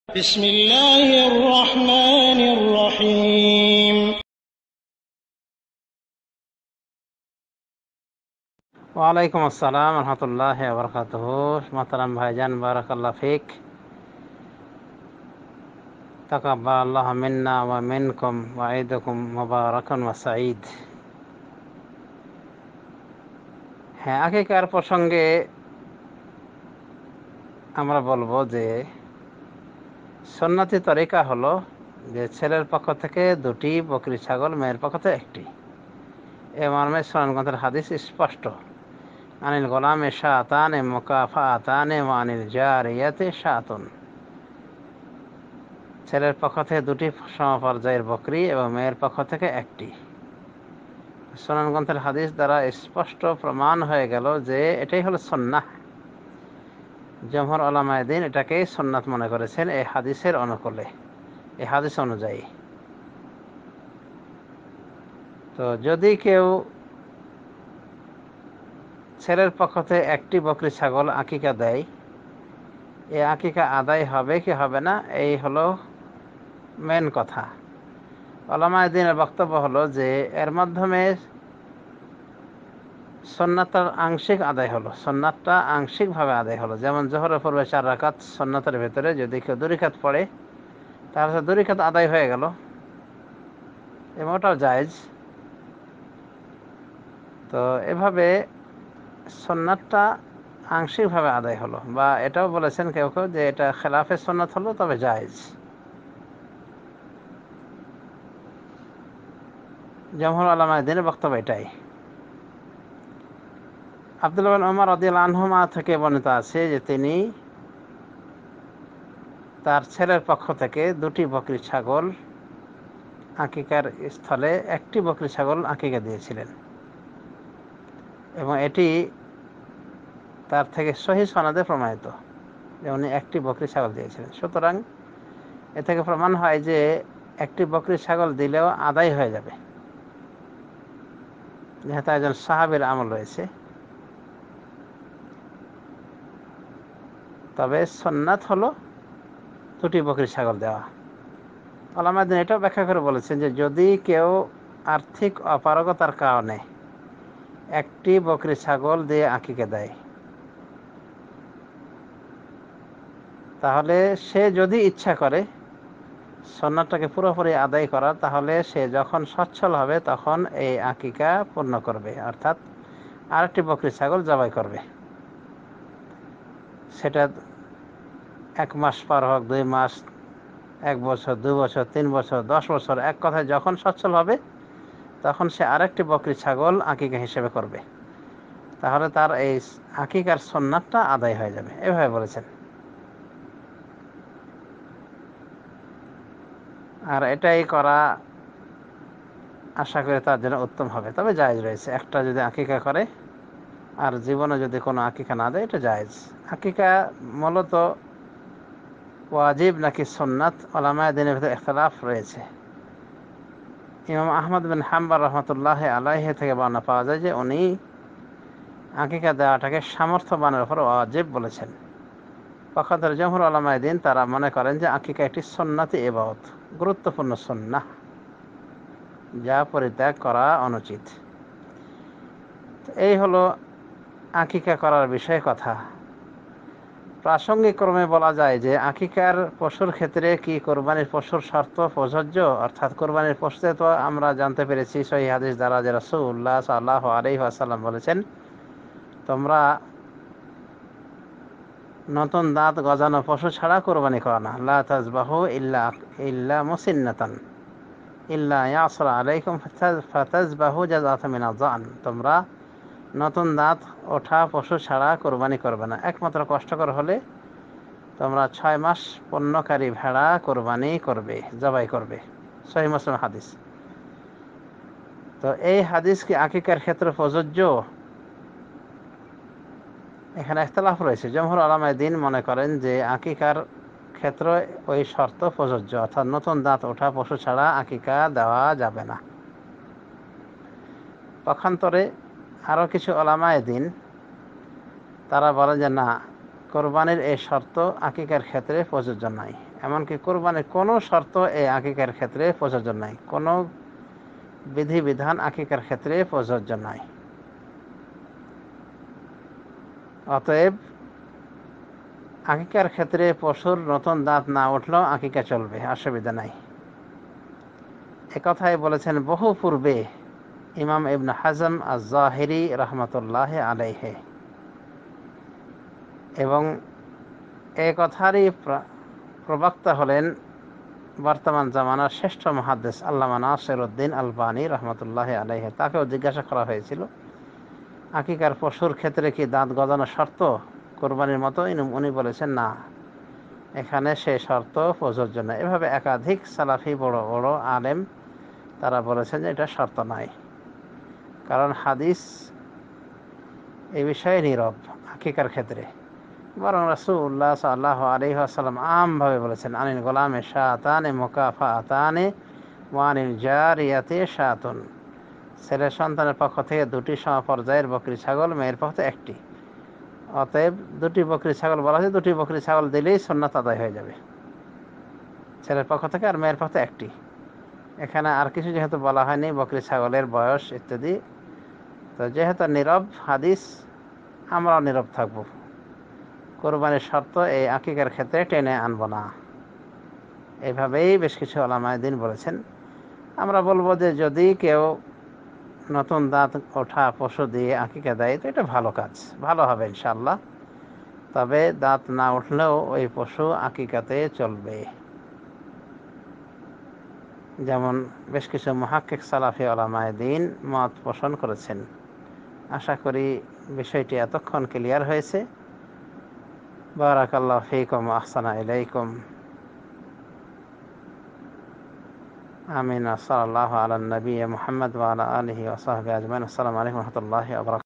بسم الله الرحمن الرحيم ওয়ালাইকুম আসসালাম রহমতুল্লাহ বরকাতুহ। মোহতারাম ভাইজান, বারাকাল্লাহ ফিক। তাকাব্বালাল্লাহু মিন্না ওয়া মিনকুম ওয়া ঈদুকুম মুবারাকান ওয়া সাঈদ। হ্যাঁ, আকিকার প্রসঙ্গে আমরা বলবো যে সুন্নতি তরিকা হলো যে ছেলের পক্ষ থেকে 2টি বকরি ছাগল, মেয়ের পক্ষ থেকে 1টি। এ মর্মে সুনান গ্রন্থের হাদিস স্পষ্ট। আনিল গোলামে শাতানে মুকাফাতানে ওয়া আনিল জারিয়াতে শাতুন। ছেলের পক্ষ থেকে 2টি সমপর্যায়ের বকরি এবং মেয়ের পক্ষ থেকে 1টি। সুনান গ্রন্থের হাদিস দ্বারা স্পষ্ট প্রমাণ হয়ে গেল যে এটাই হলো সুন্নাহ। জমহুর উলামায়ে দ্বীন এটাকেই সুন্নাত মনে করেছেন এই হাদিসের অনুকূলে, এই হাদিস অনুযায়ী। তো যদি কেউ ছেলের পক্ষ থেকে 1টি বকরি ছাগল আকিকা দেয়, এই আকিকা আদায় হবে কি হবে না, এই হলো মেন কথা। উলামায়ে দ্বীনের বক্তব্য হলো যে এর মাধ্যমে সুন্নাতটার আংশিক আদায় হলো, সুন্নাতটা আংশিকভাবে আদায় হলো। যেমন জোহরের পূর্বে 4 রাকাত সুন্নাতের ভেতরে যদি কেউ 2 রাকাত পড়ে, তাহলে 2 রাকাত আদায় হয়ে গেল, এবং ওটাও জায়েজ। তো এভাবে সুন্নাতটা আংশিকভাবে আদায় হলো, বা এটাও বলেছেন কেউ কেউ যে এটা খেলাফে সুন্নাত হলো, তবে জায়েজ। জমহুর উলামায়ে দ্বীনের বক্তব্য এটাই। আব্দুল্লাহ বিন ওমর রাদিয়াল্লাহু আনহুমা থেকে বর্ণিত আছে যে তিনি তার ছেলের পক্ষ থেকে 2টি বকরি ছাগল আকিকার স্থলে 1টি বকরি ছাগল আকিকা দিয়েছিলেন, এবং এটি তার থেকে সহিহ সনদে প্রমাণিত যে উনি 1টি বকরি ছাগল দিয়েছিলেন। সুতরাং এ থেকে প্রমাণ হয় যে 1টি বকরি ছাগল দিলেও আদায় হয়ে যাবে, যেহেতু একজন সাহাবীর আমল রয়েছে। তবে সুন্নাত হলো 2টি বকরি ছাগল দেওয়া। উলামায়ে দ্বীন এটাও ব্যাখ্যা করে বলেছেন যে যদি কেউ আর্থিক অপারগতার কারণে 1টি বকরি ছাগল দিয়ে আকিকা দেয়, তাহলে সে যদি ইচ্ছা করে সুন্নাতটাকে পুরোপুরি আদায় করার, তাহলে সে যখন সচ্ছল হবে তখন এই আকিকা পূর্ণ করবে, অর্থাৎ আরেকটি বকরি ছাগল জবাই করবে। সেটা 1 মাস পার হোক, 2 মাস, 1 বছর, 2 বছর, 3 বছর, 10 বছর, এক কথায় যখন সচ্ছল হবে তখন সে আরেকটি বকরি ছাগল আকিকা হিসেবে করবে। তাহলে তার এই আকিকার সুন্নাতটা আদায় হয়ে যাবে, এভাবে বলেছেন। আর এটাই করা আশা করি তার জন্য উত্তম হবে। তবে জায়েজ রয়েছে, একটা যদি আকিকা করে আর জীবনে যদি কোনো আকিকা না দেয়, এটা জায়েজ। আকিকা মূলত ওয়াজিব নাকি সুন্নাত, উলামায়ে দ্বীনের ভিতরে ইখতিলাফ রয়েছে। ইমাম আহমদ বিন হাম্বল রহমতুল্লাহ আলাইহি থেকে বর্ণনা পাওয়া যায় যে উনি আকিকা দেওয়াটাকে সামর্থ্যবানের উপর ওয়াজিব বলেছেন। পক্ষান্তরে জমহুর উলামায়ে দ্বীন তারা মনে করেন যে আকিকা একটি সুন্নতি ইবাদত, গুরুত্বপূর্ণ সুন্নাহ, যা পরিত্যাগ করা অনুচিত। এই হলো আকিকা করার বিষয়ে কথা। প্রাসঙ্গিক ক্রমে বলা যায় যে আকিকার পশুর ক্ষেত্রে কি কোরবানির পশুর শর্ত প্রযোজ্য, অর্থাৎ কোরবানির পশুতে তো আমরা জানতে পেরেছি সহিহ হাদিস দ্বারা যে রাসূলুল্লাহ সাল্লাল্লাহু আলাইহি ওয়াসাল্লাম বলেছেন, তোমরা নতুন দাঁত গজানো পশু ছাড়া কোরবানি করো না। লা তাযবাহু ইল্লা মুসিন্নাতান ইল্লা ইয়াসরা আলাইকুম ফাতাযবাহু জাযাতাম মিনাজ যান। তোমরা নতুন দাঁত ওঠা পশু ছাড়া কোরবানি করবে না, একমাত্র কষ্টকর হলে তোমরা 6 মাস পণ্যকারী ভেড়া কোরবানি করবে, জবাই করবে। সহিহ মুসলিম হাদিস। তো এই হাদিস কি আকিকার ক্ষেত্রে প্রযোজ্য? এখানে ইখতিলাফ রয়েছে। জমহুর উলামায়ে দ্বীন মনে করেন যে আকিকার ক্ষেত্রে ওই শর্ত প্রযোজ্য, অর্থাৎ নতুন দাঁত ওঠা পশু ছাড়া আকিকা দেওয়া যাবে না। পক্ষান্তরে আরও কিছু উলামায়ে দ্বীন তারা বলেন যে না, কোরবানির এই শর্ত আকিকার ক্ষেত্রে প্রযোজ্য নয়। এমনকি কোরবানির কোনো শর্ত এই আকিকার ক্ষেত্রে প্রযোজ্য নাই, কোনো বিধিবিধান আকিকার ক্ষেত্রে প্রযোজ্য নয়। অতএব আকিকার ক্ষেত্রে পশুর নতুন দাঁত না উঠলেও আকিকা চলবে, অসুবিধা নাই। একথাই বলেছেন বহু পূর্বে ইমাম ইবনে হাজম আয-যাহিরি রাহমাতুল্লাহ আলাইহি, এবং এ কথারই প্রবক্তা হলেন বর্তমান জামানার শ্রেষ্ঠ মুহাদ্দিস আল্লামা নাসিরউদ্দিন আলবানী রাহমাতুল্লাহ আলাইহি। তাকেও জিজ্ঞাসা করা হয়েছিল আকিকার পশুর ক্ষেত্রে কি দাঁত গজানো শর্ত কোরবানির মতো? উনি বলেছেন না, এখানে সে শর্ত প্রযোজ্য নয়। এভাবে একাধিক সালাফি বড় বড় আলেম তারা বলেছেন যে এটা শর্ত নয়, কারণ হাদিস এই বিষয়ে নীরব আকিকার ক্ষেত্রে। বরং রাসূলুল্লাহ সাল্লাল্লাহু আলাইহি ওয়াসাল্লাম আমভাবে বলেছেন আনিল গোলামে শাতানে মুকাফাআতানে ওয়া আনিল জারিয়াতি শাতুন, ছেলের সন্তানের পক্ষ থেকে দুটি সমপর্যায়ের বকরি ছাগল, মেয়ের পক্ষ থেকে একটি। অতএব দুটি বকরি ছাগল বলা হয়েছে, দুটি বকরি ছাগল দিলেই সুন্নাত আদায় হয়ে যাবে, ছেলের পক্ষ থেকে, আর মেয়ের পক্ষ থেকে একটি। এখানে আর কিছু যেহেতু বলা হয়নি, বকরি ছাগলের বয়স ইত্যাদি, তো যেহেতু নীরব হাদিস, আমরাও নীরব থাকবো। কোরবানির শর্ত এই আকিকার ক্ষেত্রে টেনে আনব না, এইভাবেই বেশ কিছু উলামায়ে দ্বীন বলেছেন। আমরা বলবো যে যদি কেউ নতুন দাঁত ওঠা পশু দিয়ে আকিকা দেয় তো এটা ভালো কাজ, ভালো হবে ইনশাআল্লাহ। তবে দাঁত না উঠলেও ওই পশু আকিকাতে চলবে, যেমন বেশ কিছু মুহাক্কিক সালাফি উলামায়ে দ্বীন মত পোষণ করেছেন। আশা করি বিষয়টি এতক্ষণ ক্লিয়ার হয়েছে। বারাকাল্লাহু ফীকুম ওয়া আহসানা ইলাইকুম। আমিন। সাল্লাল্লাহু আলা নবী মুহাম্মদ ওয়া আলা আলিহি ওয়া সাহবিহি আজমাইন। আসসালামু আলাইকুম ওয়া রাহমাতুল্লাহি ওয়া বারাকাতুহু।